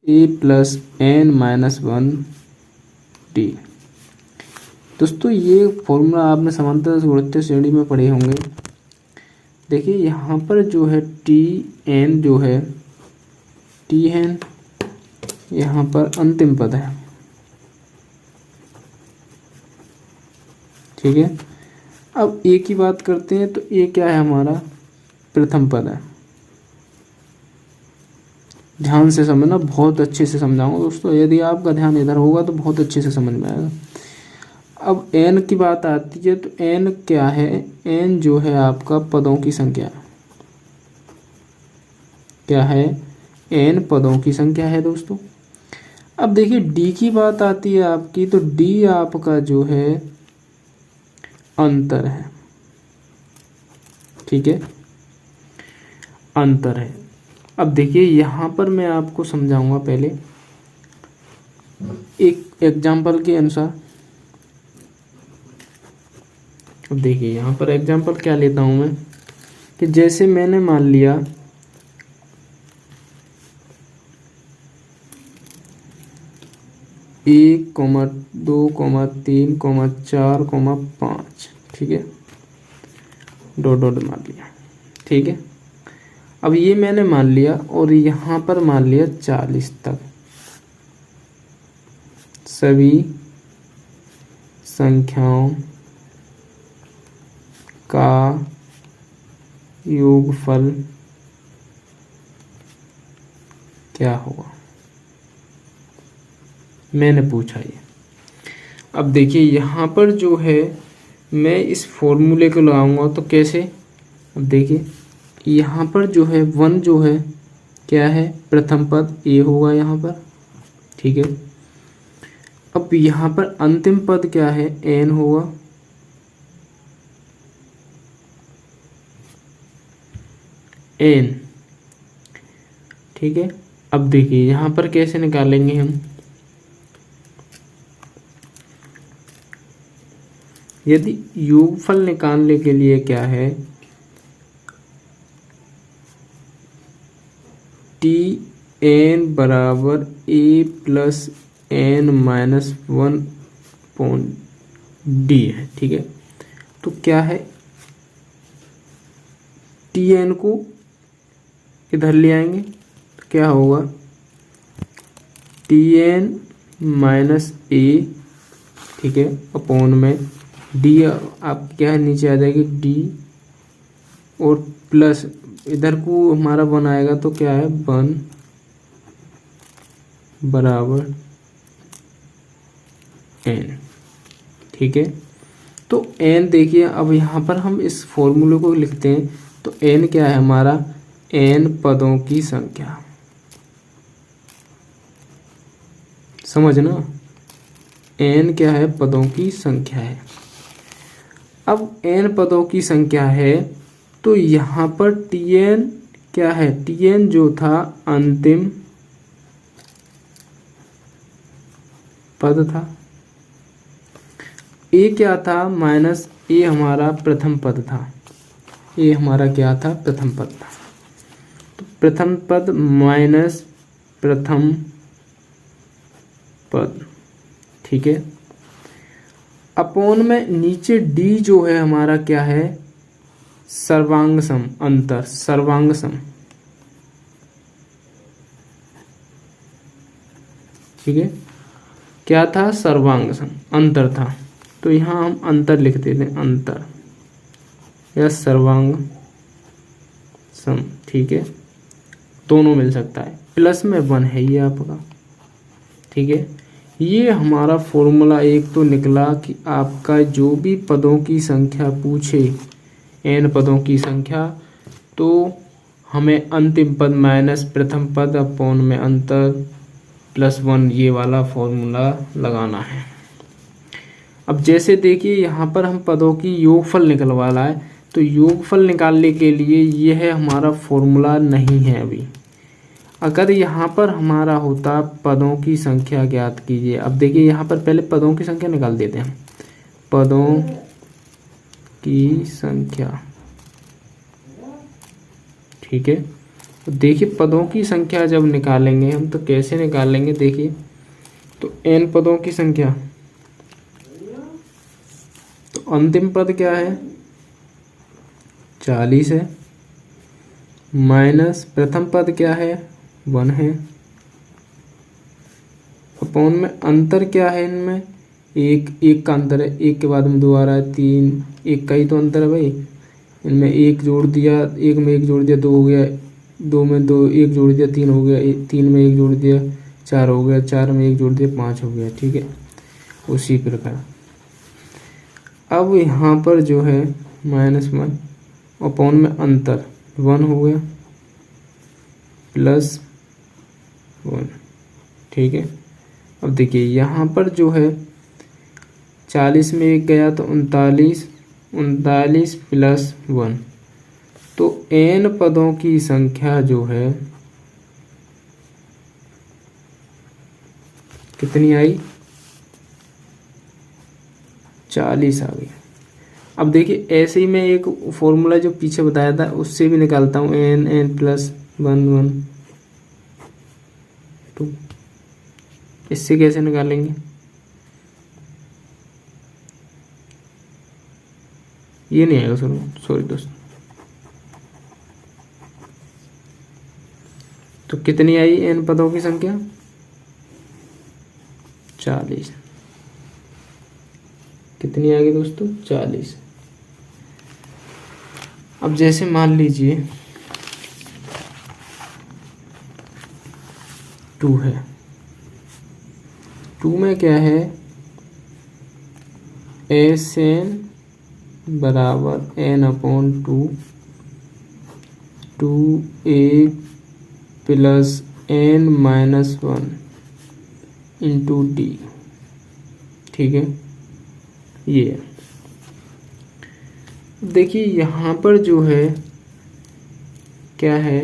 ए plus N minus one D. दोस्तों ये formula आपने समांतर गुणोत्तर श्रेणी में पढ़े होंगे। देखिए यहाँ पर जो है टी एन जो है, टी एन यहाँ पर अंतिम पद है, ठीक है। अब ए की बात करते हैं तो ए क्या है हमारा, प्रथम पद है। ध्यान से समझना, बहुत अच्छे से समझाऊंगा दोस्तों, यदि आपका ध्यान इधर होगा तो बहुत अच्छे से समझ में आएगा। अब एन की बात आती है तो एन क्या है, एन जो है आपका पदों की संख्या, क्या है, एन पदों की संख्या है दोस्तों। अब देखिए डी की बात आती है आपकी, तो डी आपका जो है अंतर है, ठीक है, अंतर है। अब देखिए यहाँ पर मैं आपको समझाऊंगा पहले एक एग्जाम्पल के अनुसार। अब देखिए यहाँ पर एग्जाम्पल क्या लेता हूँ मैं, कि जैसे मैंने मान लिया 1, 2, 3, 4, 5, ठीक है, डॉट डॉट मान लिया, ठीक है। अब ये मैंने मान लिया और यहाँ पर मान लिया 40 तक, सभी संख्याओं का योगफल क्या होगा, मैंने पूछा ये। अब देखिए यहाँ पर जो है मैं इस फॉर्मूले को लगाऊंगा तो कैसे, अब देखिए यहाँ पर जो है 1 जो है क्या है, प्रथम पद ए होगा यहाँ पर, ठीक है। अब यहाँ पर अंतिम पद क्या है, एन होगा, एन, ठीक है। अब देखिए यहाँ पर कैसे निकालेंगे हम, यदि योगफल निकालने के लिए क्या है, टी एन बराबर A plus N minus 1 point D है, ठीक है। तो क्या है, टी एन को इधर ले आएंगे तो क्या होगा, टी एन माइनस ए, ठीक है, अपॉन में डी, आप क्या है नीचे आ जाएगी डी, और प्लस इधर को हमारा 1 आएगा तो क्या है 1 बराबर एन, ठीक है। तो एन देखिए, अब यहाँ पर हम इस फॉर्मूले को लिखते हैं तो एन क्या है हमारा, एन पदों की संख्या, समझना, एन क्या है, पदों की संख्या है। अब एन पदों की संख्या है तो यहाँ पर टी एन क्या है, टी एन जो था अंतिम पद था, ए क्या था माइनस ए हमारा प्रथम पद था, ए हमारा क्या था, प्रथम पद था। तो प्रथम पद माइनस प्रथम पद, ठीक है, अपॉन में नीचे डी जो है हमारा क्या है, सर्वांग सम, अंतर, सर्वांग सम, ठीक है, क्या था, सर्वांग सम, अंतर था। तो यहाँ हम अंतर लिख देते हैं, अंतर या सर्वांग सम, ठीक है, दोनों मिल सकता है, प्लस में 1 है ये आपका, ठीक है। ये हमारा फॉर्मूला एक तो निकला कि आपका जो भी पदों की संख्या पूछे, एन पदों की संख्या, तो हमें अंतिम पद माइनस प्रथम पद अपॉन में अंतर प्लस 1, ये वाला फॉर्मूला लगाना है। अब जैसे देखिए यहाँ पर हम पदों की योगफल निकलवाना है, तो योगफल निकालने के लिए यह हमारा फॉर्मूला नहीं है अभी। अगर यहाँ पर हमारा होता पदों की संख्या ज्ञात कीजिए, अब देखिए यहाँ पर पहले पदों की संख्या निकाल देते हैं, पदों की संख्या, ठीक है। तो देखिए पदों की संख्या जब निकालेंगे हम तो कैसे निकालेंगे, देखिए तो n पदों की संख्या, तो अंतिम पद क्या है 40 है, माइनस प्रथम पद क्या है 1 है, अपॉन में अंतर क्या है इनमें, एक का अंतर है, एक के बाद में 2 आ रहा है, 3, एक का ही तो अंतर है भाई। इनमें एक जोड़ दिया, एक में एक जोड़ दिया 2 हो गया, 2 में 2 एक जोड़ दिया 3 हो गया, 3 में एक जोड़ दिया 4 हो गया, 4 में एक जोड़ दिया 5 हो गया। ठीक है, उसी प्रकार अब यहाँ पर जो है -1 अपॉन में अंतर 1 हो गया +1। ठीक है, अब देखिए यहाँ पर जो है 40 में एक गया तो 39 +1, तो n पदों की संख्या जो है कितनी आई 40 आ गई। अब देखिए ऐसे ही मैं एक फॉर्मूला जो पीछे बताया था उससे भी निकालता हूँ, n +1 2। इससे कैसे निकालेंगे, ये नहीं आएगा, सॉरी दोस्तों। तो कितनी आई n पदों की संख्या 40। कितनी आ गई दोस्तों 40। अब जैसे मान लीजिए 2 है, 2 में क्या है SN बराबर n/2 2a + n-1 into d। ठीक है, ये देखिए यहाँ पर जो है क्या है,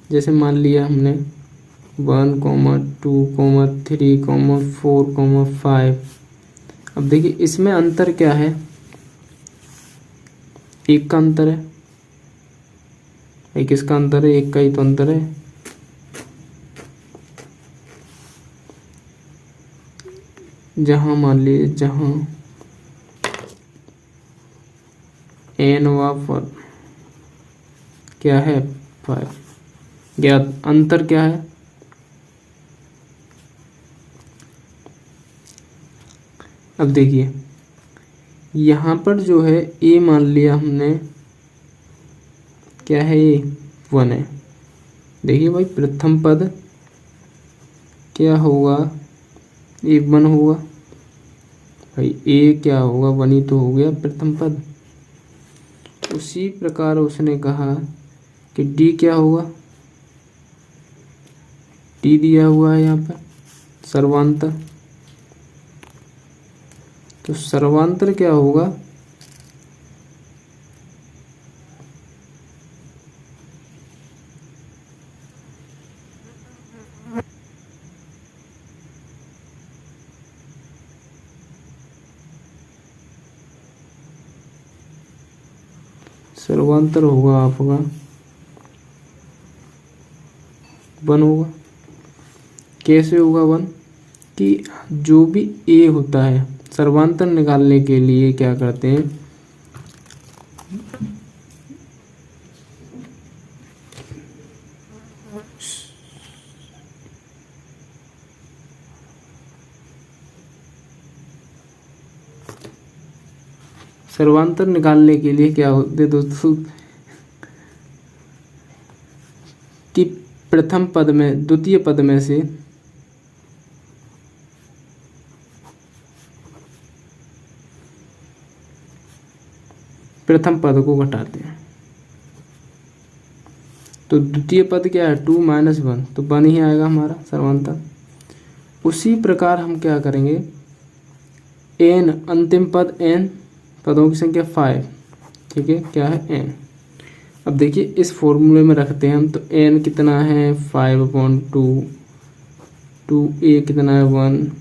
जैसे मान लिया हमने 1, 2, 3, 4, 5। अब देखिए इसमें अंतर क्या है, एक का अंतर है, एक किसका अंतर है, एक का ही तो अंतर है। जहां मान लीजिए जहां n वापर क्या है 5, ज्ञात अंतर क्या है, अब देखिए यहाँ पर जो है a मान लिया हमने क्या है, ये 1 है। देखिए भाई प्रथम पद क्या होगा, ये 1 होगा भाई, a क्या होगा 1 ही तो हो गया प्रथम पद। उसी प्रकार उसने कहा कि d क्या होगा, d दिया हुआ है यहाँ पर सर्वांतर, तो सर्वांतर क्या होगा, सर्वांतर होगा आपका 1 होगा। कैसे होगा 1, कि जो भी a होता है सर्वांतर निकालने के लिए क्या करते हैं, सर्वांतर निकालने के लिए क्या होते दोस्तों, कि प्रथम पद में द्वितीय पद में से प्रथम पद को घटाते हैं। तो द्वितीय पद क्या है 2 - 1, तो 1 ही आएगा हमारा सर्वांतर। उसी प्रकार हम क्या करेंगे, n अंतिम पद, n पदों की संख्या 5। ठीक है, क्या है n। अब देखिए इस फॉर्मूले में रखते हैं हम, तो n कितना है 5/2, 2a कितना है 1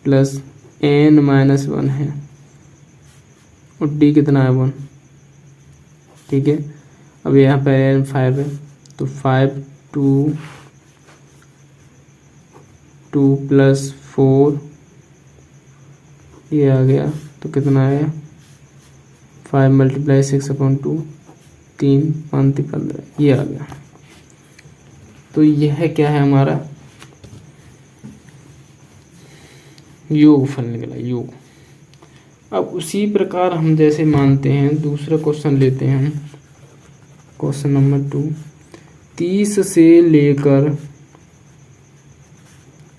+ n - 1 है, और डी कितना है 1, ठीक है। अब यहाँ पे n 5 है तो 5 2 प्लस 4 ये आ गया, तो कितना है 5 मल्टीप्लाई 6/2 3 5 15 ये आ गया। तो यह क्या है हमारा योगफल निकला, योग। अब उसी प्रकार हम जैसे मानते हैं दूसरा क्वेश्चन लेते हैं हम, क्वेश्चन नंबर 2। 30 से लेकर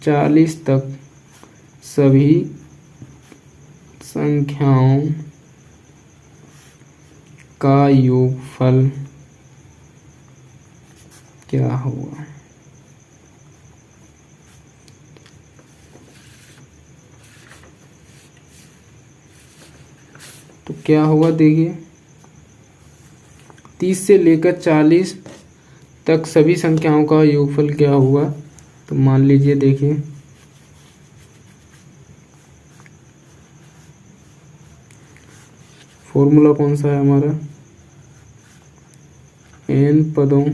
40 तक सभी संख्याओं का योगफल क्या होगा। तो क्या होगा देखिए, 30 से लेकर 40 तक सभी संख्याओं का योगफल क्या होगा। तो मान लीजिए देखिए, फॉर्मूला कौन सा है हमारा, n पदों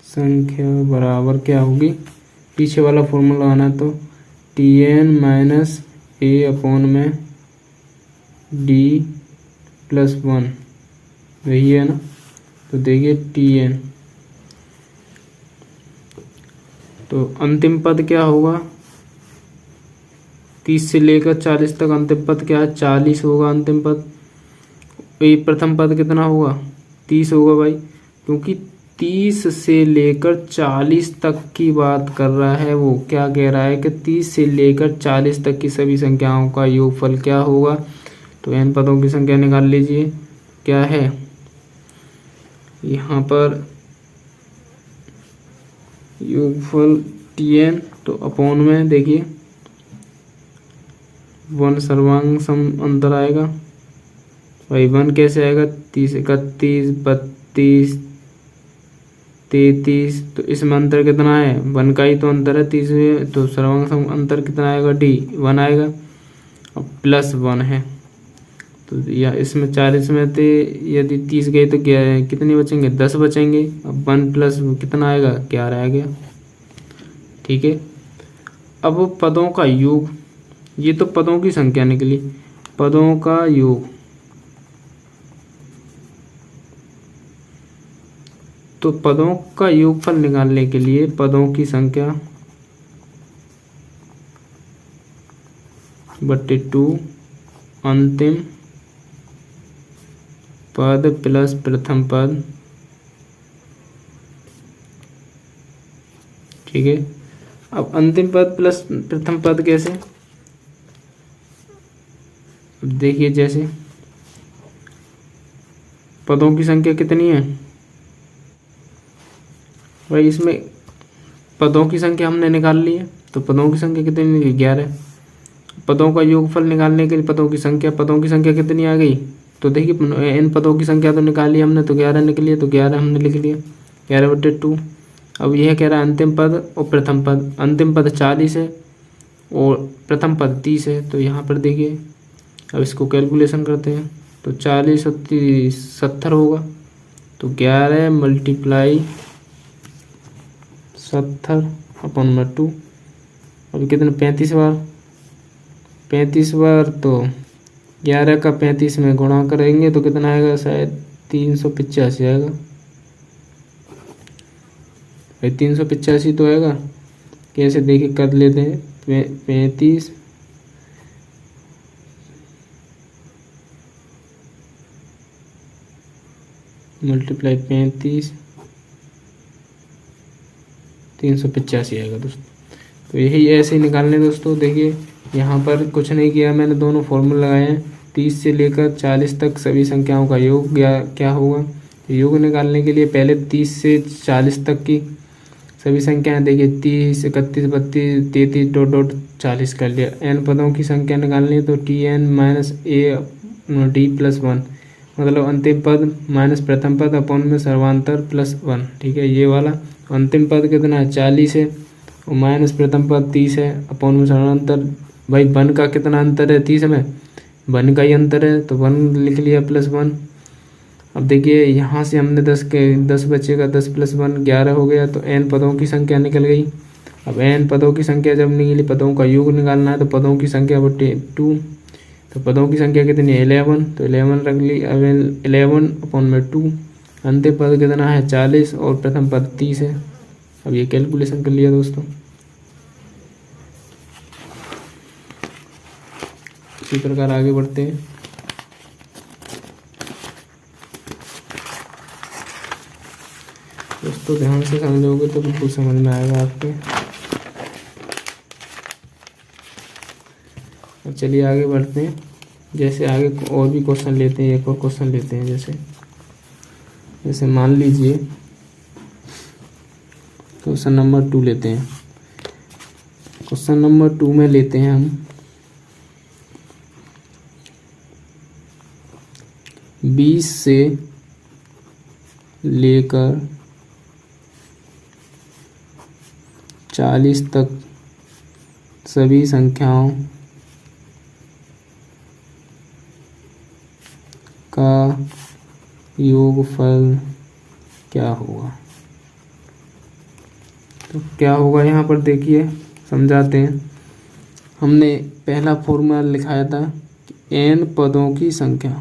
संख्या बराबर क्या होगी, पीछे वाला फॉर्मूला आना, तो Tn माइनस a अपॉन में d प्लस 1 वही है ना। तो देखिए Tn, तो अंतिम पद क्या होगा, 30 से लेकर 40 तक अंतिम पद क्या है 40 होगा अंतिम पद। ये प्रथम पद कितना होगा 30 होगा भाई, क्योंकि 30 से लेकर 40 तक की बात कर रहा है। वो क्या कह रहा है कि 30 से लेकर 40 तक की सभी संख्याओं का योगफल क्या होगा। तो n पदों की संख्या निकाल लीजिए, क्या है यहाँ पर योगफल Tn, तो अपॉन में देखिए 1 सर्वांग सम अंतर आएगा भाई। 1 कैसे आएगा, 30 31 32 33, तो इसमें अंतर कितना है 1 का ही तो अंतर है 30 में, तो सर्वांग सम अंतर कितना आएगा d 1 आएगा। अब प्लस 1 है, तो या इसमें 40 में थे, यदि 30 गए तो कितने बचेंगे 10 बचेंगे। अब 1 प्लस कितना आएगा 11 आ गया, ठीक है। अब पदों का योग, ये तो पदों की संख्या निकली, पदों का योग, तो पदों का योगफल निकालने के लिए पदों की संख्या बट्टे 2 अंतिम पद प्लस प्रथम पद, ठीक है। अब अंतिम पद प्लस प्रथम पद कैसे, अब देखिए जैसे पदों की संख्या कितनी है भाई, इसमें पदों की संख्या हमने निकाल ली है, तो पदों की संख्या कितनी निकली 11। पदों का योगफल निकालने के लिए पदों की संख्या कितनी आ गई, तो देखिए इन पदों की संख्या तो निकाली हमने, तो 11 निकली है, तो 11 हमने लिख लिया 11/2। अब यह कह रहा है अंतिम पद और प्रथम पद, अंतिम पद 40 है और प्रथम पद 30 है। तो यहाँ पर देखिए अब इसको कैलकुलेशन करते हैं, तो 40 और 30 70 होगा, तो 11 मल्टीप्लाई 70/2, अब कितने 35 बार, तो 11 का 35 में गुणा करेंगे तो कितना आएगा, शायद 385 आएगा भाई, 385 तो आएगा। कैसे देखिए कर लेते हैं, 35 मल्टीप्लाई 35 385 आएगा दोस्तों। तो यही ऐसे ही निकालने दोस्तों। देखिए यहाँ पर कुछ नहीं किया मैंने, दोनों फॉर्मूला लगाए हैं। 30 से लेकर 40 तक सभी संख्याओं का योग क्या होगा। योग निकालने के लिए पहले 30 से 40 तक की सभी संख्याएं देखिए 30 31 32 33 डॉट 40 कर लिया। n पदों की संख्या निकालनी है तो Tn minus a d plus 1, मतलब अंतिम पद माइनस प्रथम पद अपॉन में सर्वांतर प्लस 1, ठीक है। ये वाला अंतिम पद कितना है 40 है और माइनस प्रथम पद 30 है, अपॉन में अंतर। भाई 1 का कितना अंतर है 30 में, 1 का ही अंतर है, तो 1 लिख लिया प्लस 1। अब देखिए यहाँ से हमने 10 बचेगा, 10 प्लस 1 11 हो गया, तो n पदों की संख्या निकल गई। अब n पदों की संख्या जब निकली, पदों का योग निकालना है, तो पदों की संख्या बटे 2, तो पदों की संख्या कितनी है 11, तो 11 रख ली। अब 11 अपॉन में 2, अंतिम पद कितना है 40 और प्रथम पद 30 है। अब ये कैलकुलेशन कर लिया दोस्तों। इसी प्रकार आगे बढ़ते हैं। दोस्तों ध्यान से समझोगे तो बिल्कुल समझ में आएगा आपके। अब चलिए आगे बढ़ते हैं। जैसे आगे और भी क्वेश्चन लेते हैं, एक और क्वेश्चन लेते हैं। जैसे मान लीजिए क्वेश्चन नंबर 2 लेते हैं। क्वेश्चन नंबर 2 में लेते हैं हम 20 से लेकर 40 तक सभी संख्याओं का योगफल क्या होगा। तो क्या होगा यहाँ पर देखिए, समझाते हैं। हमने पहला फॉर्मूला लिखाया था कि n पदों की संख्या,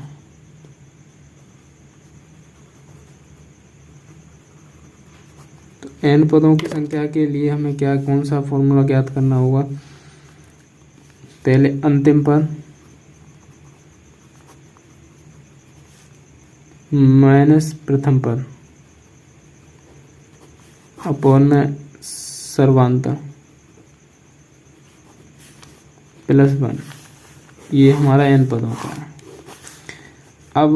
तो n पदों की संख्या के लिए हमें कौन सा फॉर्मूला ज्ञात करना होगा। पहले अंतिम पद माइनस प्रथम पद अपॉन में सर्वांतर प्लस 1, ये हमारा n पदों का है। अब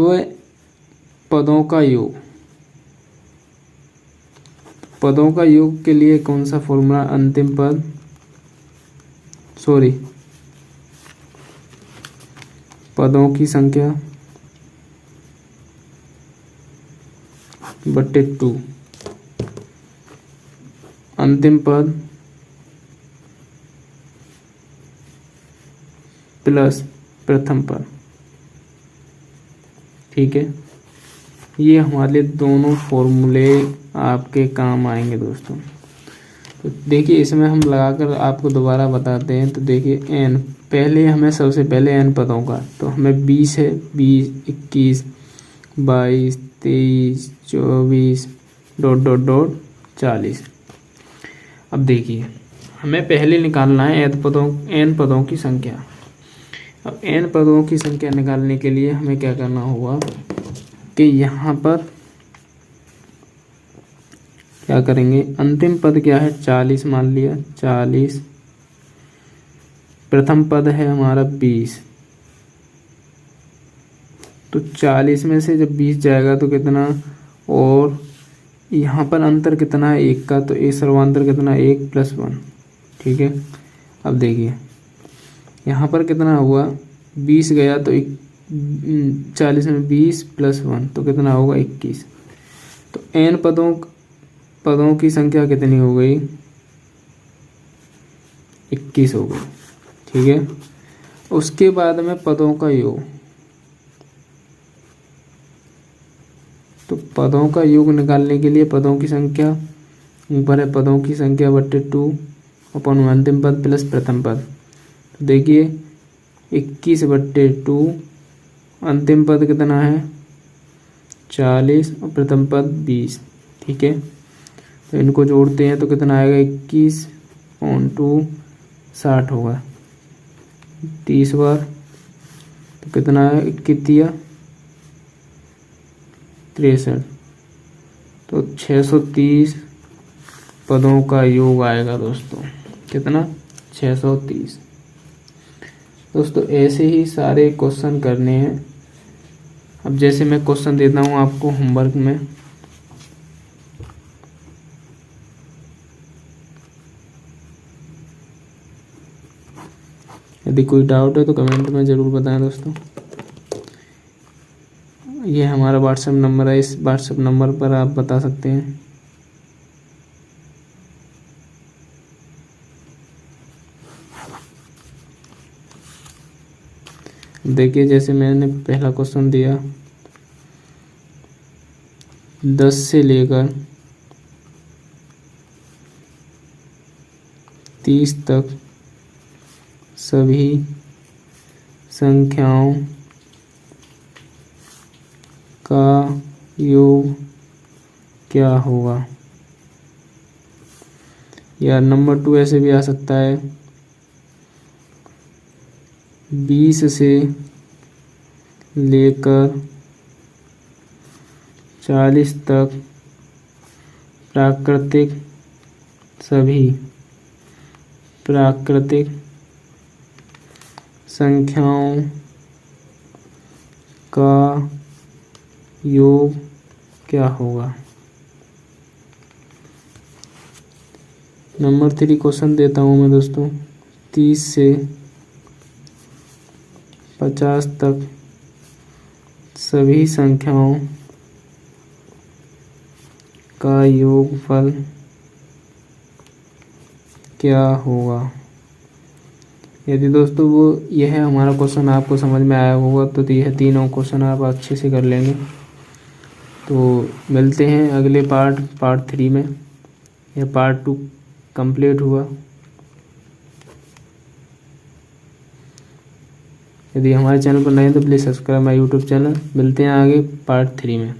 पदों का योग, पदों का योग के लिए कौन सा फॉर्मूला, अंतिम पद पदों की संख्या बटे 2, अंतिम पद प्लस प्रथम पद। ठीक है, ये हमारे दोनों फॉर्मूले आपके काम आएंगे दोस्तों। तो देखिए इसमें हम लगाकर आपको दोबारा बताते हैं। तो देखिए n, पहले हमें सबसे पहले n पदों का, तो हमें 20 है, 20, 21, 22, 23, 24 ... 40। अब देखिए हमें पहले निकालना है n पदों की संख्या। अब n पदों की संख्या निकालने के लिए हमें क्या करना होगा कि यहाँ पर क्या करेंगे, अंतिम पद क्या है 40 मान लिया, 40, प्रथम पद है हमारा 20, तो 40 में से जब 20 जाएगा तो कितना, और यहाँ पर अंतर कितना है 1 का, तो एक सर्वांतर कितना 1 प्लस 1। ठीक है, अब देखिए यहाँ पर कितना हुआ 20 गया, तो 40 में 20 प्लस 1 तो कितना होगा 21। तो n पदों की संख्या कितनी हो गई, 21 हो गई। ठीक है, उसके बाद में पदों का योग, तो पदों का योग निकालने के लिए पदों की संख्या ऊपर है, पदों की संख्या बटे 2 अपॉन अंतिम पद प्लस प्रथम पद। तो देखिए 21 बटे 2, अंतिम पद कितना है 40 और प्रथम पद 20। ठीक है, तो इनको जोड़ते हैं तो कितना आएगा 21 और 2 60 होगा, 30 बार, तो कितना है 21 63, तो 630 पदों का योग आएगा दोस्तों। कितना 630। दोस्तों ऐसे ही सारे क्वेश्चन करने हैं। अब जैसे मैं क्वेश्चन देता हूँ आपको होमवर्क में, यदि कोई डाउट है तो कमेंट में ज़रूर बताएं दोस्तों। ये हमारा व्हाट्सएप नंबर है, इस व्हाट्सएप नंबर पर आप बता सकते हैं। देखिए जैसे मैंने पहला क्वेश्चन दिया 10 से लेकर 30 तक सभी संख्याओं का योग क्या होगा। या नंबर 2 ऐसे भी आ सकता है 20 से लेकर 40 तक सभी प्राकृतिक संख्याओं का योग क्या होगा। नंबर 3 क्वेश्चन देता हूँ मैं दोस्तों 30 से 50 तक सभी संख्याओं का योगफल क्या होगा। यदि दोस्तों वो यह हमारा क्वेश्चन आपको समझ में आया होगा तो यह तीनों क्वेश्चन आप अच्छे से कर लेंगे। तो मिलते हैं अगले पार्ट 3 में। यह पार्ट 2 कंप्लीट हुआ। यदि हमारे चैनल पर नए हैं तो please subscribe my YouTube channel. मिलते हैं आगे पार्ट 3 में।